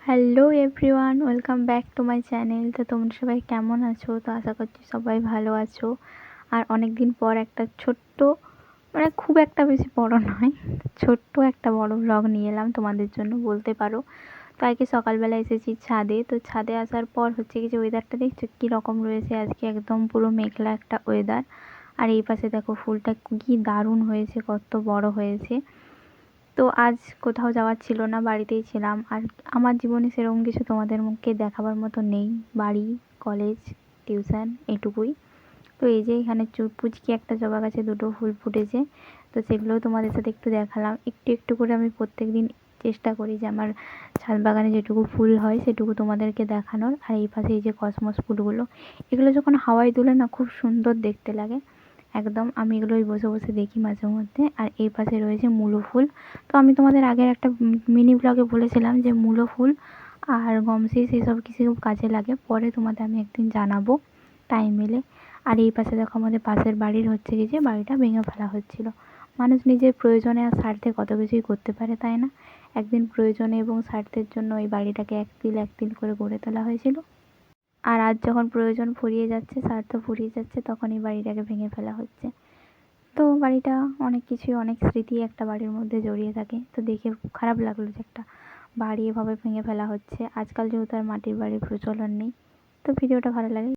Hello everyone, welcome back to my channel. তো তোমরা সবাই কেমন আছো? তো আশা করছি সবাই ভালো আছো। আর অনেক দিন পর একটা ছোট্ট, মানে খুব একটা বেশি বড় নয়, ছোট্ট একটা বড় ব্লগ নিয়ে এলাম তোমাদের জন্য বলতে পারো। তো আজকে সকালবেলা এসেছি ছাদে। তো ছাদে আসার পর হচ্ছে কি যে ওয়েদারটা দেখছো কী রকম রয়েছে আজকে, একদম পুরো মেঘলা একটা ওয়েদার। আর এই পাশে দেখো ফুলটা কী দারুণ হয়েছে, কত বড় হয়েছে। তো আজ কোথাও যাওয়ার ছিল না, বাড়িতেই ছিলাম। আর আমার জীবনে সেরকম কিছু তোমাদের মুখে দেখাবার মতো নেই, বাড়ি, কলেজ, টিউশন, এটুকুই। তো এই যে এখানে পুচকি একটা জবা গাছে দুটো ফুল ফুটেছে, তো সেগুলোও তোমাদের সাথে একটু দেখালাম। একটু একটু করে আমি প্রত্যেক দিন চেষ্টা করি যে আমার ছাদ বাগানে যেটুকু ফুল হয় সেটুকু তোমাদেরকে দেখানোর। আর এই পাশে এই যে কসমস ফুলগুলো, এগুলো যখন হাওয়ায় দুলে না খুব সুন্দর দেখতে লাগে একদম। আমি এগুলোই বসে বসে দেখি মাঝে মধ্যে। আর এই পাশে রয়েছে মূলো ফুল। তো আমি তোমাদের আগের একটা মিনি ব্লগে বলেছিলাম যে মূলো ফুল আর গমশিস এসব কিছু কাজে লাগে, পরে তোমাদের আমি একদিন জানাবো টাইম এলে। আর এই পাশে দেখো আমাদের পাশের বাড়ির হচ্ছে কি যে বাড়িটা ভেঙে ফেলা হচ্ছিল। মানুষ নিজের প্রয়োজনে আর স্বার্থে কত কিছুই করতে পারে, তাই না? একদিন প্রয়োজনে এবং স্বার্থের জন্য এই বাড়িটাকে এক তিল এক তিল করে গড়ে তোলা হয়েছিল। আর আজ যখন প্রয়োজন ফুরিয়ে যাচ্ছে, স্বার্থ ফুরিয়ে যাচ্ছে, তখন এই বাড়িটাকে ভেঙে ফেলা হচ্ছে। তো বাড়িটা অনেক কিছুই, অনেক স্মৃতি একটা বাড়ির মধ্যে জড়িয়ে থাকে। তো দেখে খারাপ লাগলো যে একটা বাড়ি এভাবে ভেঙে ফেলা হচ্ছে। আজকাল যেহেতু আর মাটির বাড়ির প্রচলন নেই। তো ভিডিওটা ভালো লাগে।